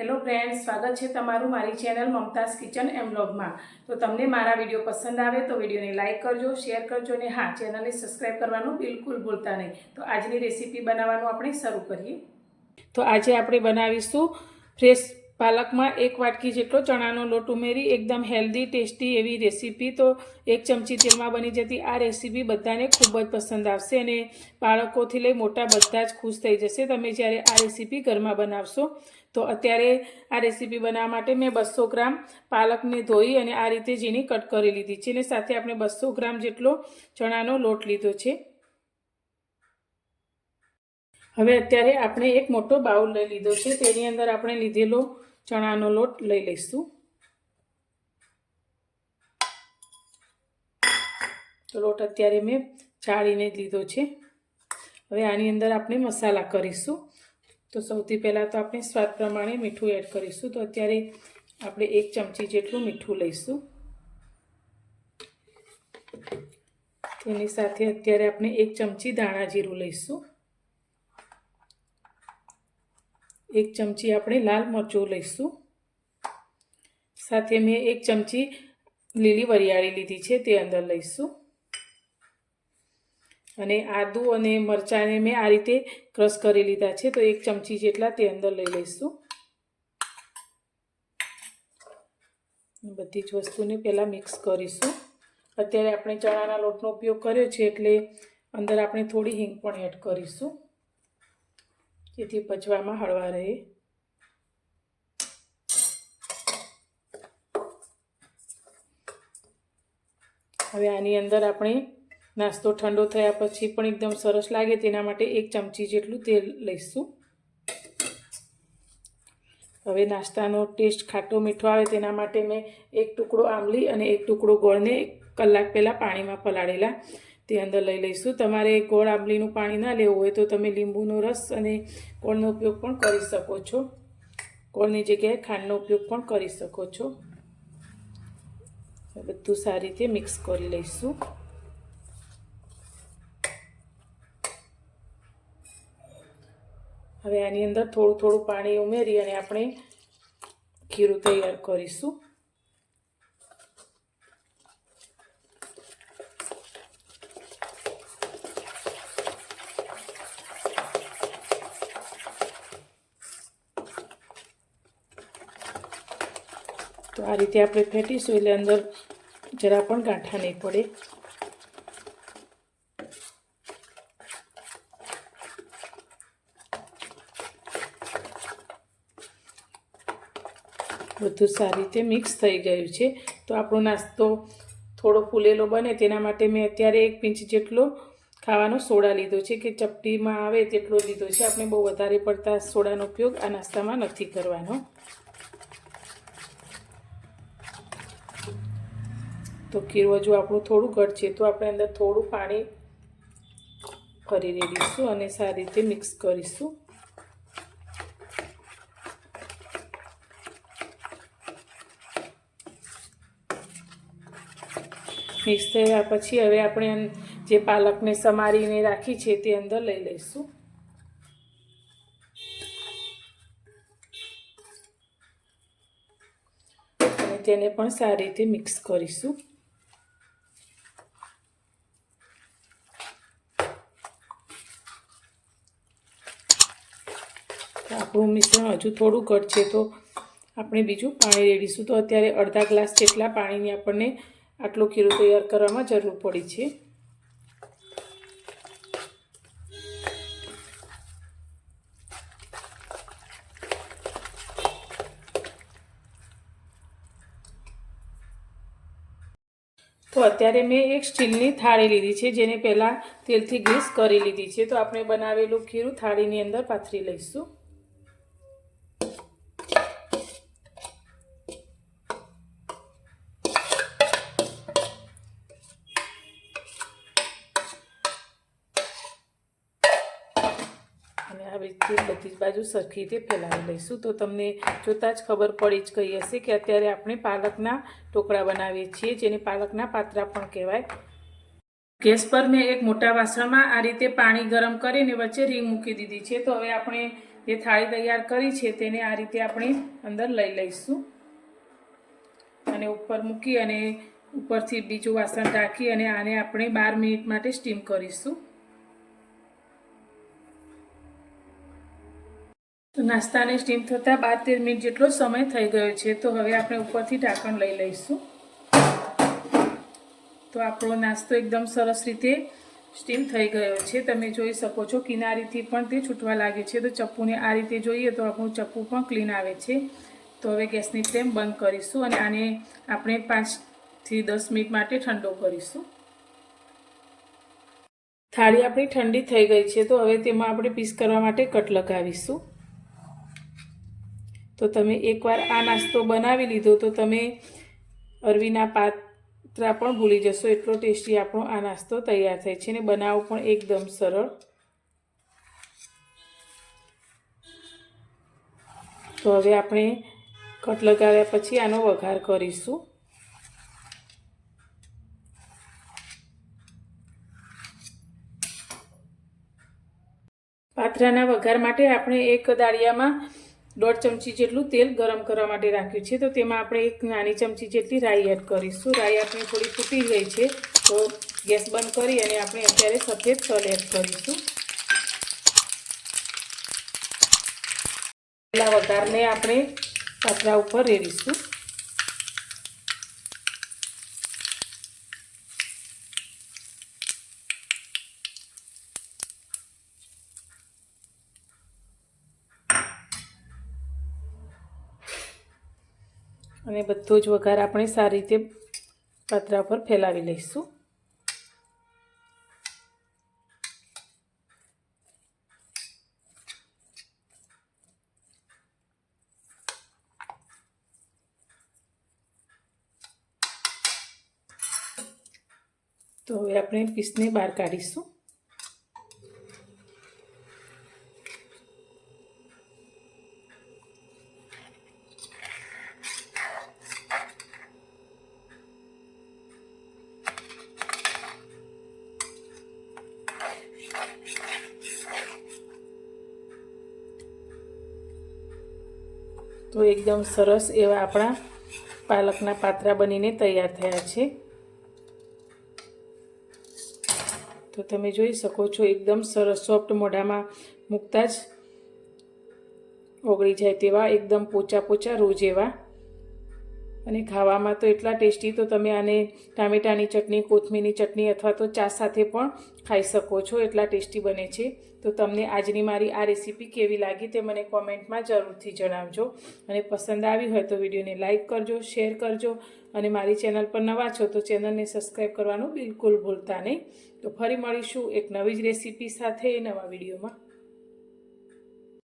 Hello friends, સ્વાગત છે તમારું મારી ચેનલ મમતાઝ કિચન એન્ડ વ્લોગમાં। તો તમને મારા વિડીયો પસંદ આવે તો વિડીયોને લાઇક કરજો, શેર કરજો અને હા, ચેનલને સબસ્ક્રાઈબ કરવાનું બિલકુલ ભૂલતા નહીં। તો આજની રેસીપી બનાવવાનું આપણે શરૂ કરીએ। તો આજે આપણે બનાવીશું ફ્રેશ પાલકમાં 1 વાટકી જેટલો ચણાનો લોટ ઉમેરી એકદમ હેલ્ધી ટેસ્ટી એવી રેસીપી। તો 1 ચમચી તેલમાં બની જતી આ રેસીપી બધાને ખૂબ જ પસંદ આવશે અને બાળકોથી લઈ મોટા બધા જ ખુશ થઈ જશે તમે જ્યારે આ રેસીપી ઘરમાં બનાવશો। તો અત્યારે આ રેસીપી બનાવવા માટે મેં 200 ગ્રામ પાલકને ધોઈ અને આ રીતે ઝીણી કટ કરી લીધી છે અને સાથે આપણે 200 ગ્રામ જેટલો ચણાનો લોટ લીધો છે। હવે અત્યારે આપણે એક મોટો બાઉલ લઈ લીધો છે, તેની અંદર આપણે લીધેલો ચણાનો લોટ લઈ લઈશું। તો લોટ અત્યારે મેં ચાળીને લીધો છે। હવે આની અંદર આપણે મસાલા કરીશું। તો સૌથી પહેલાં તો આપણે સ્વાદ પ્રમાણે મીઠું એડ કરીશું। તો અત્યારે આપણે 1 ચમચી જેટલું મીઠું લઈશું। તેની સાથે અત્યારે આપણે 1 ચમચી ધાણા જીરું લઈશું। 1 ચમચી આપણે લાલ મરચું લઈશું। સાથે મેં 1 ચમચી લીલી વરિયાળી લીધી છે તે અંદર લઈશું। અને આદુ અને મરચાંને મેં આ રીતે ક્રશ કરી લીધા છે, તો 1 ચમચી જેટલા તે અંદર લઈ લઈશું। બધી જ વસ્તુને પહેલાં મિક્સ કરીશું। અત્યારે આપણે ચણાના લોટનો ઉપયોગ કર્યો છે એટલે અંદર આપણે થોડી હિંગ પણ એડ કરીશું જેથી પચવામાં હળવા રહે। હવે આની અંદર આપણે નાસ્તો ઠંડો થયા પછી પણ એકદમ સરસ લાગે તેના માટે 1 ચમચી જેટલું તેલ લઈશું। હવે નાસ્તાનો ટેસ્ટ ખાટો મીઠો આવે તેના માટે મેં 1 ટુકડો આંબલી અને 1 ટુકડો ગોળને 1 કલાક પહેલાં પાણીમાં પલાળેલા તે અંદર લઈ લઈશું। તમારે ગોળ આંબલીનું પાણી ના લેવું હોય તો તમે લીંબુનો રસ અને ગોળનો ઉપયોગ પણ કરી શકો છો। ગોળની જગ્યાએ ખાંડનો ઉપયોગ પણ કરી શકો છો। બધું સારી રીતે મિક્સ કરી લઈશું। હવે આની અંદર થોડું થોડું પાણી ઉમેરી અને આપણે ખીરું તૈયાર કરીશું। તો આ રીતે આપણે ફેંટીશું એટલે અંદર જરા પણ ગાંઠા નહીં પડે। બધું સારી રીતે મિક્સ થઈ ગયું છે। તો આપણો નાસ્તો થોડો ફૂલેલો બને તેના માટે મેં અત્યારે 1 પિંચ જેટલો ખાવાનો સોડા લીધો છે કે ચપટીમાં આવે તેટલો લીધો છે। આપણે બહુ વધારે પડતા સોડાનો ઉપયોગ આ નાસ્તામાં નથી કરવાનો। તો ખીરું હજુ આપણું થોડું ઘટ છે તો આપણે અંદર થોડું પાણી કરી રેડીશું અને સારી રીતે મિક્સ કરીશું। મિક્સ થયા પછી હવે આપણે જે પાલકને સમારીને રાખી છે તે અંદર લઈ લઈશું। અને તેને પણ સારી રીતે મિક્સ કરીશું। આપણું મિશ્રણ હજુ થોડું ઘટ છે તો આપણે બીજું પાણી રેડીશું। તો અત્યારે અડધા ગ્લાસ જેટલા પાણીની આપણને આટલું ખીરું તૈયાર કરવામાં જરૂર પડી છે। તો અત્યારે મેં 1 સ્ટીલની થાળી લીધી છે જેને પહેલાં તેલથી ગ્રીસ કરી લીધી છે। તો આપણે બનાવેલું ખીરું થાળીની અંદર પાથરી લઈશું। અને આવી રીતે બધી જ બાજુ સરખી રીતે ફેલાવી લઈશું। તો તમને જોતાં જ ખબર પડી જ ગઈ હશે કે અત્યારે આપણે પાલકના ઢોકળા બનાવીએ છીએ જેને પાલકના પાત્રા પણ કહેવાય। ગેસ પર મેં 1 મોટા વાસણમાં આ રીતે પાણી ગરમ કરીને વચ્ચે રીંગ મૂકી દીધી છે। તો હવે આપણે જે થાળી તૈયાર કરી છે તેને આ રીતે આપણે અંદર લઈ લઈશું અને ઉપર મૂકી અને ઉપરથી બીજું વાસણ ઢાંકી અને આને આપણે 12 મિનિટ માટે સ્ટીમ કરીશું. તો નાસ્તાને સ્ટીમ થતાં 12-13 મિનિટ જેટલો સમય થઈ ગયો છે. તો હવે આપણે ઉપરથી ઢાંકણ લઈ લઈશું. તો આપણો નાસ્તો એકદમ સરસ રીતે સ્ટીમ થઈ ગયો છે. તમે જોઈ શકો છો કિનારીથી પણ તે છૂટવા લાગે છે. તો ચપ્પુને આ રીતે જોઈએ તો આપણું ચપ્પુ પણ ક્લીન આવે છે. તો હવે ગેસની ફ્લેમ બંધ કરીશું અને આને આપણે 5 થી 10 મિનિટ માટે ઠંડો કરીશું. થાળી આપણી ઠંડી થઈ ગઈ છે. તો હવે તેમાં આપણે પીસ કરવા માટે કટ લગાવીશું. તો તમે એકવાર આ નાસ્તો બનાવી લીધો તો તમે અરવીના પાત્રા પણ ભૂલી જશો. એટલો ટેસ્ટી આપણો આ નાસ્તો તૈયાર થાય છે અને બનાવવો પણ એકદમ સરળ. તો હવે આપણે કટ લગાવ્યા પછી આનો વઘાર કરીશું. પાત્રાના વઘાર માટે આપણે એક દાળિયામાં 1.5 ચમચી જેટલું તેલ ગરમ કરવા માટે રાખ્યું છે. તો તેમાં આપણે એક નાની ચમચી જેટલી રાઈ એડ કરીશું. રાઈ આપણી થોડી ફૂટી ગઈ છે તો ગેસ બંધ કરી અને આપણે અત્યારે સફેદ તલ એડ કરીશું. પહેલા વઘારને આપણે પાત્રા ઉપર રેડીશું. અને બધો જ વઘાર આપણે સારી રીતે પાત્રા પર ફેલાવી લઈશું. તો હવે આપણે પીસને બહાર કાઢીશું. તો એકદમ સરસ એવા આપણા પાલકના પાત્રા બનીને તૈયાર થયા છે. તો તમે જોઈ શકો છો એકદમ સરસ સોફ્ટ, મોઢામાં મૂકતા જ ઓગળી જાય તેવા એકદમ પોચા પોચા રોજ એવા અને ખાવામાં તો એટલા ટેસ્ટી. તો તમે આને ટામેટાની ચટણી, કોથમીરની ચટણી અથવા તો ચા સાથે પણ ખાઈ શકો છો. એટલા ટેસ્ટી બને છે. તો તમને આજની મારી આ રેસીપી કેવી લાગી તે મને કોમેન્ટમાં જરૂરથી જણાવજો. અને પસંદ આવી હોય તો વિડીયોને લાઇક કરજો, શેર કરજો અને મારી ચેનલ પર નવા છો તો ચેનલને સબસ્ક્રાઈબ કરવાનું બિલકુલ ભૂલતા નહીં. તો ફરી મળીશું એક નવી જ રેસીપી સાથે નવા વિડીયોમાં.